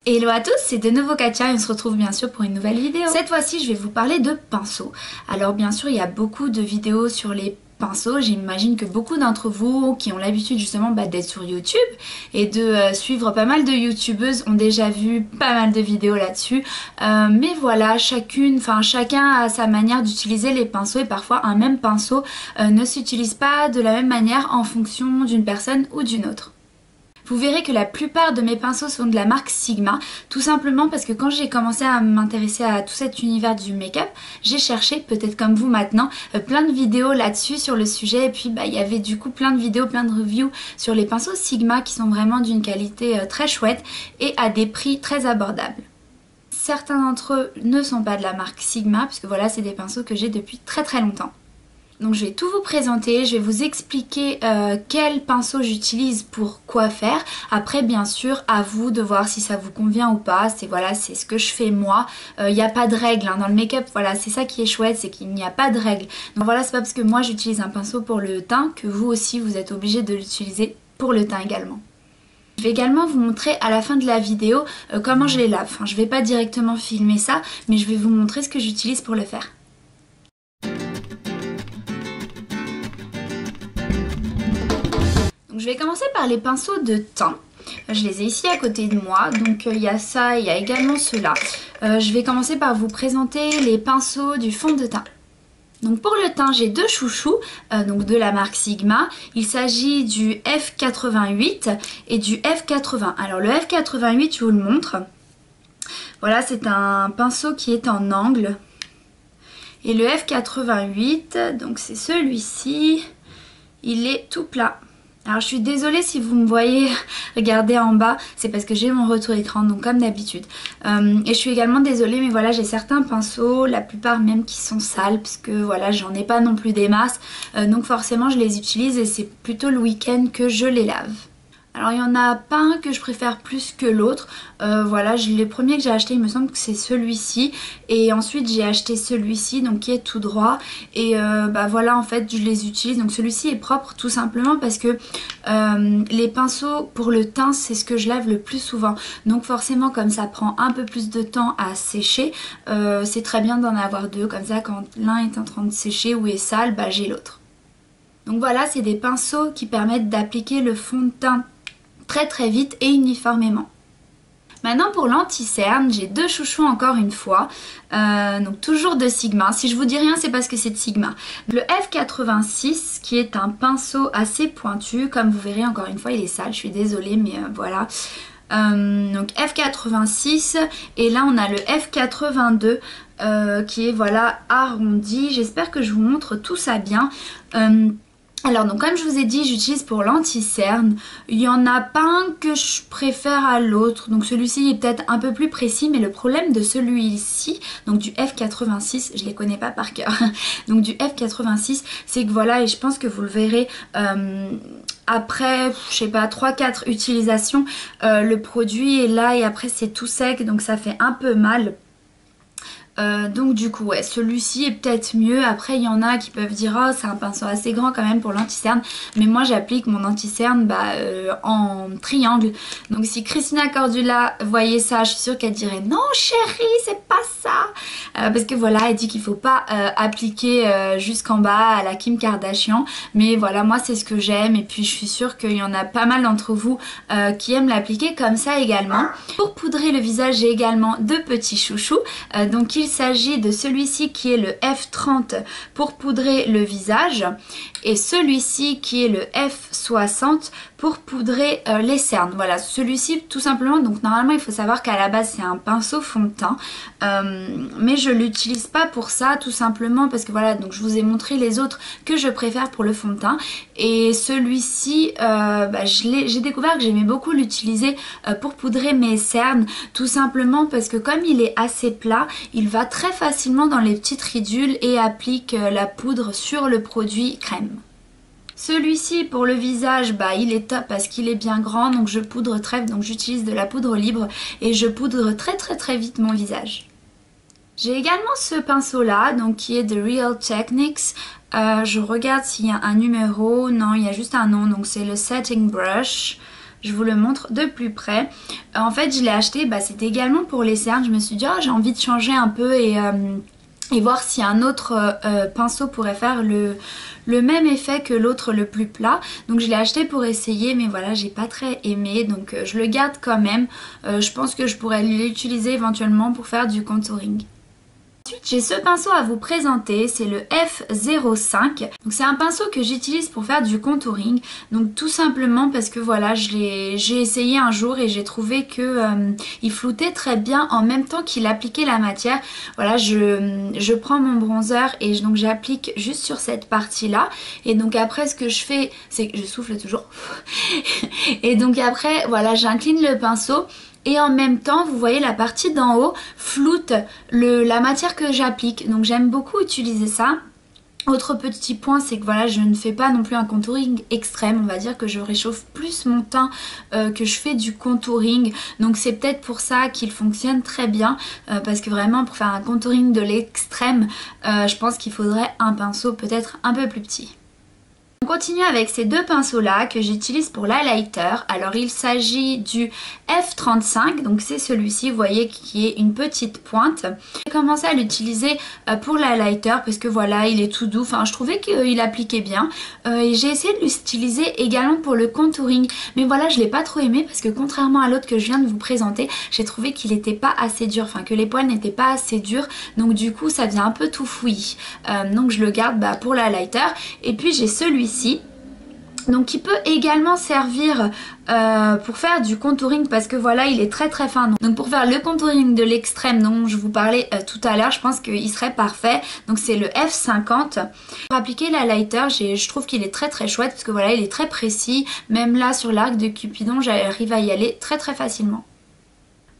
Hello à tous, c'est de nouveau Katia et on se retrouve bien sûr pour une nouvelle vidéo. Cette fois-ci, je vais vous parler de pinceaux. Alors bien sûr, il y a beaucoup de vidéos sur les pinceaux. J'imagine que beaucoup d'entre vous qui ont l'habitude justement d'être sur YouTube et de suivre pas mal de youtubeuses ont déjà vu pas mal de vidéos là-dessus. Mais voilà, chacun a sa manière d'utiliser les pinceaux et parfois un même pinceau ne s'utilise pas de la même manière en fonction d'une personne ou d'une autre. Vous verrez que la plupart de mes pinceaux sont de la marque Sigma, tout simplement parce que quand j'ai commencé à m'intéresser à tout cet univers du make-up, j'ai cherché, peut-être comme vous maintenant, plein de vidéos là-dessus sur le sujet et puis il y avait du coup plein de vidéos, plein de reviews sur les pinceaux Sigma qui sont vraiment d'une qualité très chouette et à des prix très abordables. Certains d'entre eux ne sont pas de la marque Sigma, puisque voilà, c'est des pinceaux que j'ai depuis très longtemps. Donc je vais tout vous présenter, je vais vous expliquer quel pinceau j'utilise pour quoi faire. Après bien sûr à vous de voir si ça vous convient ou pas, c'est ce que je fais moi. Il n'y a pas de règles dans le make-up, voilà, c'est ça qui est chouette, c'est qu'il n'y a pas de règles. Donc voilà, c'est pas parce que moi j'utilise un pinceau pour le teint que vous aussi vous êtes obligé de l'utiliser pour le teint également. Je vais également vous montrer à la fin de la vidéo comment je les lave. Enfin, je vais pas directement filmer ça, mais je vais vous montrer ce que j'utilise pour le faire. Donc je vais commencer par les pinceaux de teint. Je les ai ici à côté de moi, donc il y a ça, il y a également ceux-là. Je vais commencer par vous présenter les pinceaux du fond de teint. Donc pour le teint, j'ai deux chouchous, donc de la marque Sigma. Il s'agit du F88 et du F80. Alors le F88, je vous le montre. Voilà, c'est un pinceau qui est en angle. Et le F88, donc c'est celui-ci, il est tout plat. Alors je suis désolée si vous me voyez regarder en bas, c'est parce que j'ai mon retour écran, donc comme d'habitude. Et je suis également désolée, mais voilà, j'ai certains pinceaux, la plupart même qui sont sales, parce que voilà, j'en ai pas non plus des masses. Donc forcément je les utilise et c'est plutôt le week-end que je les lave. Alors il n'y en a pas un que je préfère plus que l'autre, voilà, les premiers que j'ai acheté il me semble que c'est celui-ci et ensuite j'ai acheté celui-ci donc qui est tout droit et voilà en fait je les utilise, donc celui-ci est propre tout simplement parce que les pinceaux pour le teint c'est ce que je lave le plus souvent, donc forcément comme ça prend un peu plus de temps à sécher, c'est très bien d'en avoir deux, comme ça quand l'un est en train de sécher ou est sale, j'ai l'autre. Donc voilà, c'est des pinceaux qui permettent d'appliquer le fond de teint très vite et uniformément. Maintenant pour l'anti-cerne, j'ai deux chouchous encore une fois, donc toujours de Sigma. Si je vous dis rien, c'est parce que c'est de Sigma. Le F86 qui est un pinceau assez pointu, comme vous verrez encore une fois il est sale, je suis désolée mais voilà. Donc F86 et là on a le F82 qui est voilà arrondi. J'espère que je vous montre tout ça bien. Alors donc comme je vous ai dit, j'utilise pour l'anti-cerne, il n'y en a pas un que je préfère à l'autre, donc celui-ci est peut-être un peu plus précis, mais le problème de celui-ci, donc du F86, je les connais pas par cœur, donc du F86, c'est que voilà, et je pense que vous le verrez après, je sais pas, 3-4 utilisations, le produit est là et après c'est tout sec, donc ça fait un peu mal. Donc du coup ouais, celui-ci est peut-être mieux. Après il y en a qui peuvent dire oh c'est un pinceau assez grand quand même pour l'anti-cerne, mais moi j'applique mon anti-cerne en triangle. Donc si Christina Cordula voyait ça, je suis sûre qu'elle dirait non chérie c'est pas ça, parce que voilà elle dit qu'il faut pas appliquer jusqu'en bas à la Kim Kardashian, mais voilà moi c'est ce que j'aime et puis je suis sûre qu'il y en a pas mal d'entre vous qui aiment l'appliquer comme ça également. Pour poudrer le visage j'ai également deux petits chouchous, donc il s'agit de celui-ci qui est le F30 pour poudrer le visage et celui-ci qui est le F60 pour poudrer les cernes. Voilà, celui-ci tout simplement, donc normalement il faut savoir qu'à la base c'est un pinceau fond de teint, mais je l'utilise pas pour ça tout simplement parce que voilà, donc je vous ai montré les autres que je préfère pour le fond de teint et celui-ci j'ai découvert que j'aimais beaucoup l'utiliser pour poudrer mes cernes, tout simplement parce que comme il est assez plat, il va très facilement dans les petites ridules et applique la poudre sur le produit crème. Celui-ci pour le visage, il est top parce qu'il est bien grand, donc je poudre donc j'utilise de la poudre libre et je poudre très vite mon visage. J'ai également ce pinceau là, donc qui est de Real Techniques. Je regarde s'il y a un numéro, non il y a juste un nom, donc c'est le Setting Brush. je vous le montre de plus près. En fait je l'ai acheté, c'était également pour les cernes. Je me suis dit j'ai envie de changer un peu et voir si un autre pinceau pourrait faire le même effet que l'autre le plus plat. Donc je l'ai acheté pour essayer, mais voilà, j'ai pas très aimé, donc je le garde quand même. Je pense que je pourrais l'utiliser éventuellement pour faire du contouring. Ensuite j'ai ce pinceau à vous présenter, c'est le F05. Donc c'est un pinceau que j'utilise pour faire du contouring. Donc tout simplement parce que voilà, j'ai essayé un jour et j'ai trouvé que il floutait très bien en même temps qu'il appliquait la matière. Voilà, je prends mon bronzer et donc j'applique juste sur cette partie là. Et donc après ce que je fais, c'est que je souffle toujours. Et donc après voilà, j'incline le pinceau. Et en même temps, vous voyez la partie d'en haut floute la matière que j'applique. Donc j'aime beaucoup utiliser ça. Autre petit point, c'est que voilà, je ne fais pas non plus un contouring extrême. On va dire que je réchauffe plus mon teint que je fais du contouring. Donc c'est peut-être pour ça qu'il fonctionne très bien. Parce que vraiment, pour faire un contouring de l'extrême, je pense qu'il faudrait un pinceau peut-être un peu plus petit. On continue avec ces deux pinceaux là que j'utilise pour l'highlighter. Alors il s'agit du F35, donc c'est celui-ci, vous voyez, qui est une petite pointe. J'ai commencé à l'utiliser pour l'highlighter parce que voilà, il est tout doux, enfin je trouvais qu'il appliquait bien. Et j'ai essayé de l'utiliser également pour le contouring, mais voilà, je l'ai pas trop aimé parce que contrairement à l'autre que je viens de vous présenter, j'ai trouvé qu'il n'était pas assez dur, enfin que les poils n'étaient pas assez durs, donc du coup ça devient un peu tout fouillis. Donc je le garde pour l'highlighter. Et puis j'ai celui-ci, donc qui peut également servir pour faire du contouring parce que voilà, il est très très fin. Donc pour faire le contouring de l'extrême dont je vous parlais tout à l'heure, je pense qu'il serait parfait. Donc c'est le F50. Pour appliquer l'highlighter, je trouve qu'il est très très chouette parce que voilà, il est très précis. Même là sur l'arc de Cupidon, j'arrive à y aller très très facilement.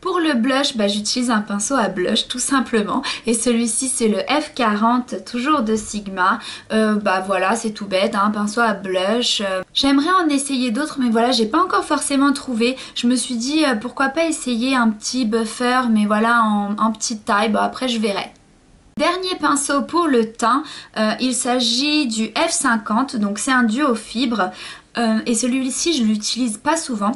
Pour le blush, j'utilise un pinceau à blush tout simplement. Et celui-ci c'est le F40, toujours de Sigma. Voilà, c'est tout bête, un pinceau à blush. J'aimerais en essayer d'autres, mais voilà, j'ai pas encore forcément trouvé. Je me suis dit pourquoi pas essayer un petit buffer, mais voilà, en petite taille. Après je verrai. Dernier pinceau pour le teint, il s'agit du F50, donc c'est un duo fibre. Et celui-ci je l'utilise pas souvent.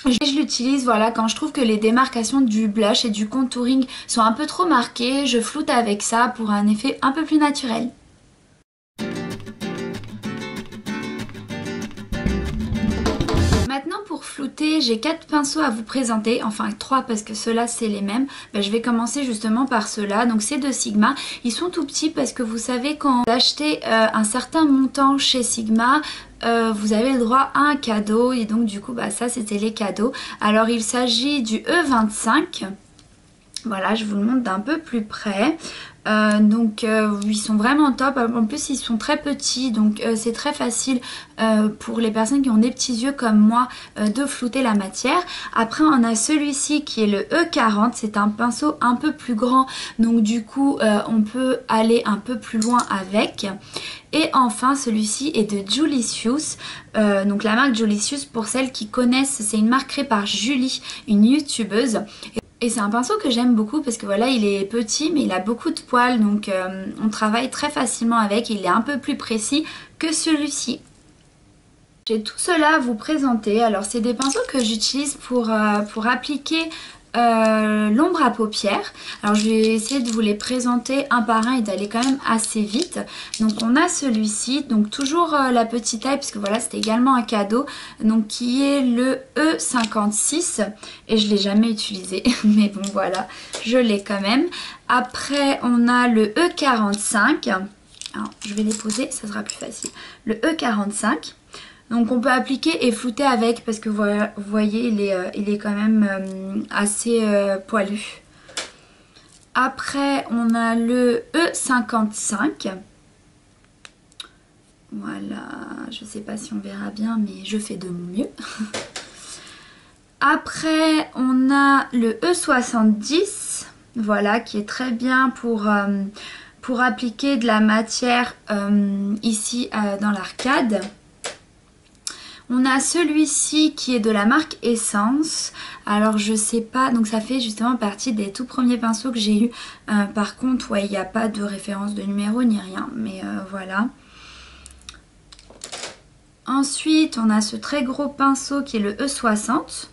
Je l'utilise voilà quand je trouve que les démarcations du blush et du contouring sont un peu trop marquées, je floute avec ça pour un effet un peu plus naturel. Maintenant pour flouter, j'ai 4 pinceaux à vous présenter, enfin 3 parce que ceux-là c'est les mêmes. Je vais commencer justement par ceux-là, donc c'est de Sigma. Ils sont tout petits parce que vous savez quand vous achetez un certain montant chez Sigma, vous avez le droit à un cadeau et donc du coup ça c'était les cadeaux. Alors il s'agit du E25. Voilà, je vous le montre d'un peu plus près. Ils sont vraiment top. En plus ils sont très petits, donc c'est très facile pour les personnes qui ont des petits yeux comme moi de flouter la matière. Après on a celui-ci qui est le E40, c'est un pinceau un peu plus grand, donc du coup on peut aller un peu plus loin avec. Et enfin celui-ci est de Julicious, donc la marque Julicious, pour celles qui connaissent, c'est une marque créée par Julie, une youtubeuse. Et c'est un pinceau que j'aime beaucoup parce que voilà, il est petit mais il a beaucoup de poils, donc on travaille très facilement avec, il est un peu plus précis que celui-ci. J'ai tout cela à vous présenter. Alors c'est des pinceaux que j'utilise pour appliquer l'ombre à paupières. Alors je vais essayer de vous les présenter un par un et d'aller quand même assez vite. Donc on a celui-ci, donc toujours la petite taille puisque voilà c'était également un cadeau, donc qui est le E56 et je l'ai jamais utilisé mais bon voilà, je l'ai quand même. Après on a le E45, alors je vais les poser, ça sera plus facile. Le E45. Donc on peut appliquer et flouter avec parce que vous voyez il est quand même assez poilu. Après on a le E55. Voilà, je sais pas si on verra bien mais je fais de mon mieux. Après on a le E70, voilà, qui est très bien pour appliquer de la matière ici dans l'arcade. On a celui-ci qui est de la marque Essence. Alors je sais pas, donc ça fait justement partie des tout premiers pinceaux que j'ai eu. Par contre, ouais, il n'y a pas de référence de numéro ni rien, mais voilà. Ensuite on a ce très gros pinceau qui est le E60.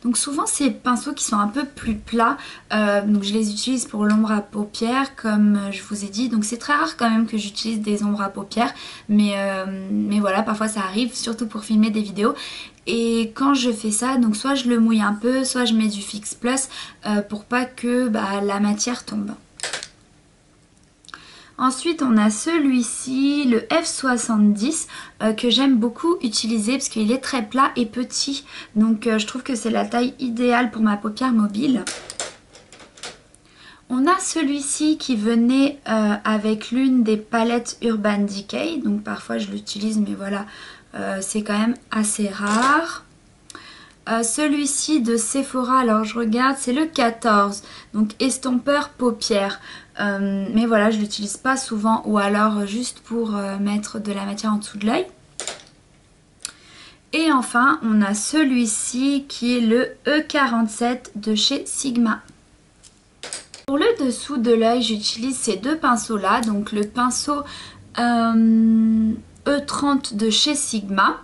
Donc souvent ces pinceaux qui sont un peu plus plats, donc je les utilise pour l'ombre à paupières comme je vous ai dit. Donc c'est très rare quand même que j'utilise des ombres à paupières, mais voilà, parfois ça arrive, surtout pour filmer des vidéos. Et quand je fais ça, donc soit je le mouille un peu, soit je mets du Fix Plus pour pas que la matière tombe. Ensuite on a celui-ci, le F70, que j'aime beaucoup utiliser parce qu'il est très plat et petit. Donc je trouve que c'est la taille idéale pour ma paupière mobile. On a celui-ci qui venait avec l'une des palettes Urban Decay. Donc parfois je l'utilise, mais voilà, c'est quand même assez rare. Celui-ci de Sephora, alors je regarde, c'est le 14, donc estompeur paupières. Mais voilà, je l'utilise pas souvent, ou alors juste pour mettre de la matière en dessous de l'œil. Et enfin, on a celui-ci qui est le E47 de chez Sigma. Pour le dessous de l'œil, j'utilise ces deux pinceaux là, donc le pinceau E30 de chez Sigma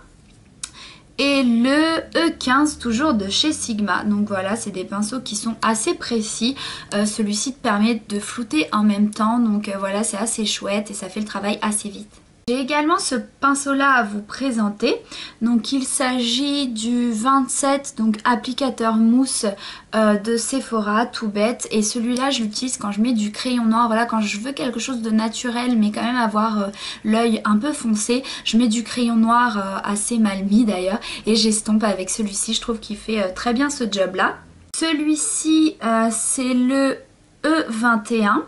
et le E15 toujours de chez Sigma. Donc voilà, c'est des pinceaux qui sont assez précis. Celui-ci te permet de flouter en même temps, donc voilà, c'est assez chouette et ça fait le travail assez vite. J'ai également ce pinceau là à vous présenter. Donc il s'agit du 27, donc applicateur mousse de Sephora, tout bête. Et celui-là je l'utilise quand je mets du crayon noir, voilà, quand je veux quelque chose de naturel mais quand même avoir l'œil un peu foncé. Je mets du crayon noir assez mal mis d'ailleurs et j'estompe avec celui-ci. Je trouve qu'il fait très bien ce job là. Celui-ci c'est le E21.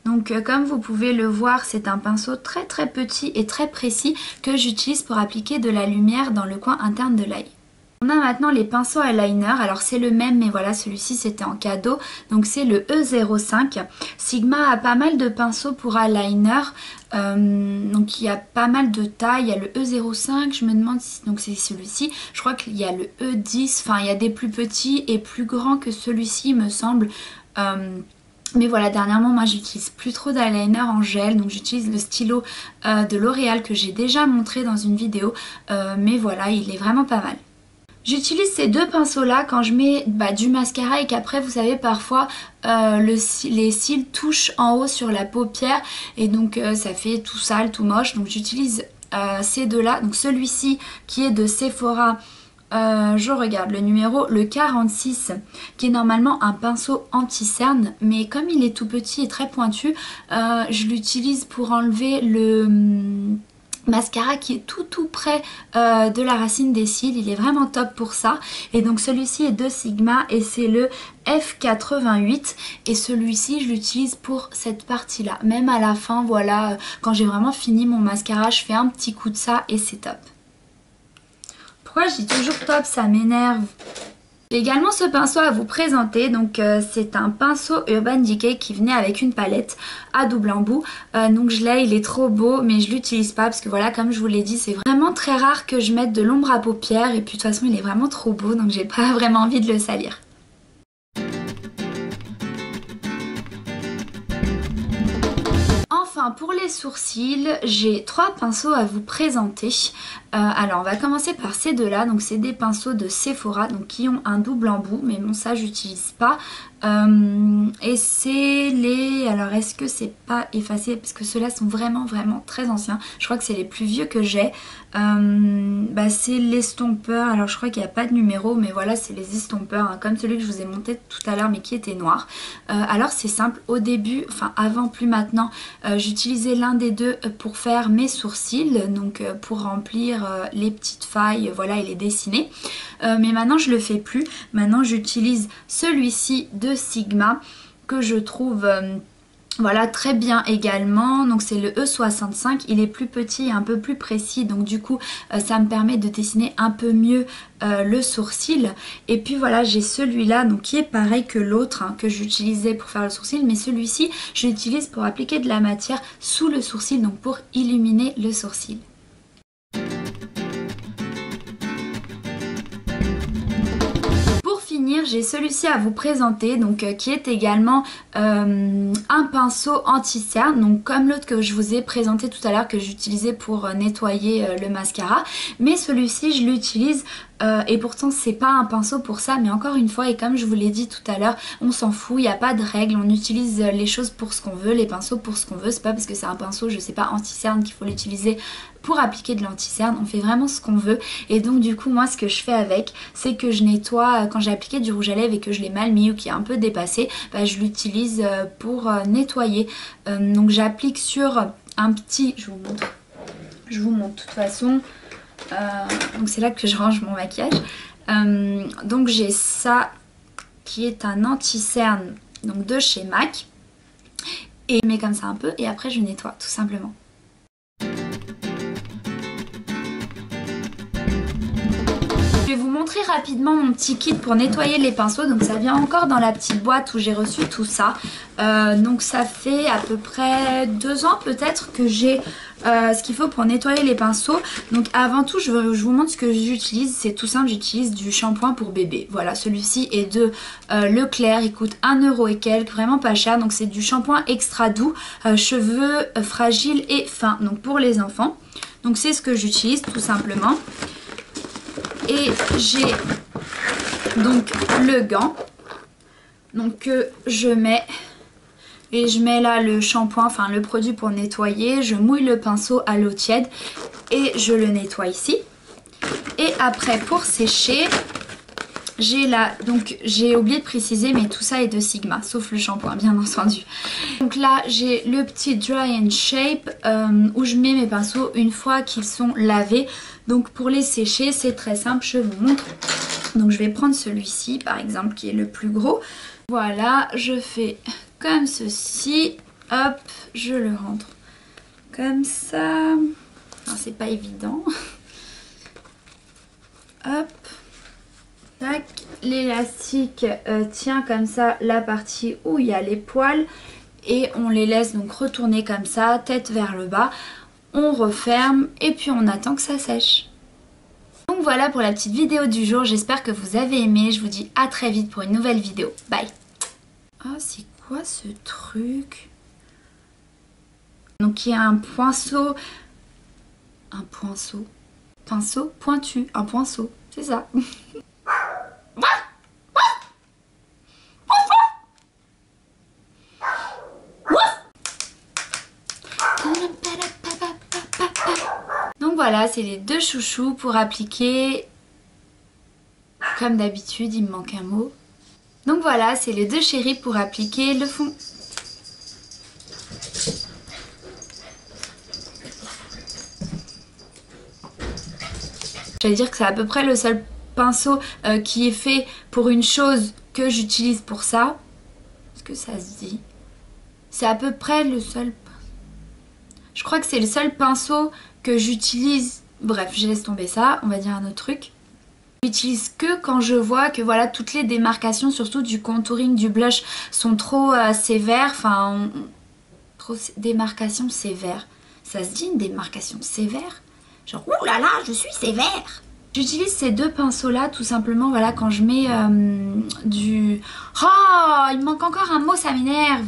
Donc comme vous pouvez le voir, c'est un pinceau très très petit et très précis que j'utilise pour appliquer de la lumière dans le coin interne de l'œil. On a maintenant les pinceaux eyeliner, alors c'est le même mais voilà, celui-ci c'était en cadeau, donc c'est le E05. Sigma a pas mal de pinceaux pour eyeliner, donc il y a pas mal de tailles. Il y a le E05, je me demande si donc c'est celui-ci, je crois qu'il y a le E10, enfin il y a des plus petits et plus grands que celui-ci me semble. Mais voilà, dernièrement moi j'utilise plus trop d'eyeliner en gel, donc j'utilise le stylo de L'Oréal que j'ai déjà montré dans une vidéo, mais voilà, il est vraiment pas mal. J'utilise ces deux pinceaux là quand je mets du mascara et qu'après vous savez parfois les cils touchent en haut sur la paupière et donc ça fait tout sale, tout moche. Donc j'utilise ces deux là, donc celui-ci qui est de Sephora. Je regarde le numéro, le 46, qui est normalement un pinceau anti-cerne, mais comme il est tout petit et très pointu, je l'utilise pour enlever le mascara qui est tout près de la racine des cils. Il est vraiment top pour ça. Et donc celui-ci est de Sigma et c'est le F88 et celui-ci je l'utilise pour cette partie là. Même à la fin, voilà, quand j'ai vraiment fini mon mascara, je fais un petit coup de ça et c'est top. Pourquoi je dis toujours top, ça m'énerve. J'ai également ce pinceau à vous présenter, donc c'est un pinceau Urban Decay qui venait avec une palette à double embout. Donc je l'ai, il est trop beau mais je l'utilise pas parce que voilà, comme je vous l'ai dit, c'est vraiment très rare que je mette de l'ombre à paupières et puis de toute façon il est vraiment trop beau donc j'ai pas vraiment envie de le salir. Enfin pour les sourcils, j'ai trois pinceaux à vous présenter. Alors on va commencer par ces deux là, donc c'est des pinceaux de Sephora donc qui ont un double embout, mais bon ça j'utilise pas. Et c'est les... Alors est-ce que c'est pas effacé parce que ceux-là sont vraiment très anciens. Je crois que c'est les plus vieux que j'ai. C'est l'estompeur, alors je crois qu'il n'y a pas de numéro mais voilà c'est les estompeurs hein, comme celui que je vous ai monté tout à l'heure mais qui était noir. Alors c'est simple, au début, enfin avant plus maintenant, j'utilisais l'un des deux pour faire mes sourcils, donc pour remplir les petites failles, voilà, et les dessiner. Mais maintenant je le fais plus, maintenant j'utilise celui-ci de Sigma que je trouve... voilà, très bien également, donc c'est le E65, il est plus petit et un peu plus précis, donc du coup ça me permet de dessiner un peu mieux le sourcil. Et puis voilà, j'ai celui-là donc qui est pareil que l'autre hein, que j'utilisais pour faire le sourcil, mais celui-ci je l'utilise pour appliquer de la matière sous le sourcil, donc pour illuminer le sourcil. finir, j'ai celui-ci à vous présenter, donc qui est également un pinceau anti-cerne, donc comme l'autre que je vous ai présenté tout à l'heure que j'utilisais pour nettoyer le mascara, mais celui-ci je l'utilise et pourtant c'est pas un pinceau pour ça, mais encore une fois, et comme je vous l'ai dit tout à l'heure, on s'en fout, il n'y a pas de règles, on utilise les choses pour ce qu'on veut, les pinceaux pour ce qu'on veut, c'est pas parce que c'est un pinceau, je sais pas, anti-cerne qu'il faut l'utiliser pour appliquer de l'anti-cerne, on fait vraiment ce qu'on veut. Et donc du coup moi ce que je fais avec, c'est que je nettoie, quand j'ai appliqué du rouge à lèvres et que je l'ai mal mis ou qui est un peu dépassé, bah, je l'utilise pour nettoyer. Donc j'applique sur un petit, je vous montre de toute façon. Donc c'est là que je range mon maquillage. Donc j'ai ça qui est un anti-cerne, donc de chez MAC, et je mets comme ça un peu et après je nettoie tout simplement. Je vais vous montrer rapidement mon petit kit pour nettoyer les pinceaux. Donc ça vient encore dans la petite boîte où j'ai reçu tout ça. Donc ça fait à peu près 2 ans peut-être que j'ai ce qu'il faut pour nettoyer les pinceaux. Donc avant tout je vous montre ce que j'utilise. C'est tout simple, j'utilise du shampoing pour bébé. Voilà, celui-ci est de Leclerc, il coûte 1 € et quelques, vraiment pas cher. Donc c'est du shampoing extra doux, cheveux fragiles et fins, donc pour les enfants. Donc c'est ce que j'utilise tout simplement. Et j'ai donc le gant, donc que je mets, et je mets là le shampoing, enfin le produit pour nettoyer, je mouille le pinceau à l'eau tiède et je le nettoie ici. Et après pour sécher, j'ai là, donc j'ai oublié de préciser mais tout ça est de Sigma, sauf le shampoing bien entendu. Donc là j'ai le petit Dry and Shape où je mets mes pinceaux une fois qu'ils sont lavés. Donc pour les sécher c'est très simple, je vous montre. Donc je vais prendre celui-ci par exemple qui est le plus gros. Voilà, je fais comme ceci, hop, je le rentre comme ça. Alors c'est pas évident. Hop. Tac, l'élastique tient comme ça la partie où il y a les poils et on les laisse donc retourner comme ça, tête vers le bas. On referme et puis on attend que ça sèche. Donc voilà pour la petite vidéo du jour, j'espère que vous avez aimé. Je vous dis à très vite pour une nouvelle vidéo. Bye. Ah, c'est quoi ce truc? Donc il y a un pinceau pointu, un pinceau, c'est ça. Donc voilà, c'est les deux chouchous pour appliquer. Comme d'habitude, il me manque un mot. Donc voilà, c'est les deux chéris pour appliquer le fond. J'allais dire que c'est à peu près le seul pinceau qui est fait pour une chose que j'utilise pour ça. Est-ce que ça se dit? C'est à peu près le seul. Je crois que c'est le seul pinceau que j'utilise. Bref, je laisse tomber ça. On va dire un autre truc. J'utilise que quand je vois que voilà toutes les démarcations, surtout du contouring, du blush, sont trop sévères. Enfin, trop démarcation sévère. Ça se dit une démarcation sévère? Genre, ouh là là, je suis sévère. J'utilise ces deux pinceaux là tout simplement, voilà, quand je mets du... Oh, il me manque encore un mot, ça m'énerve.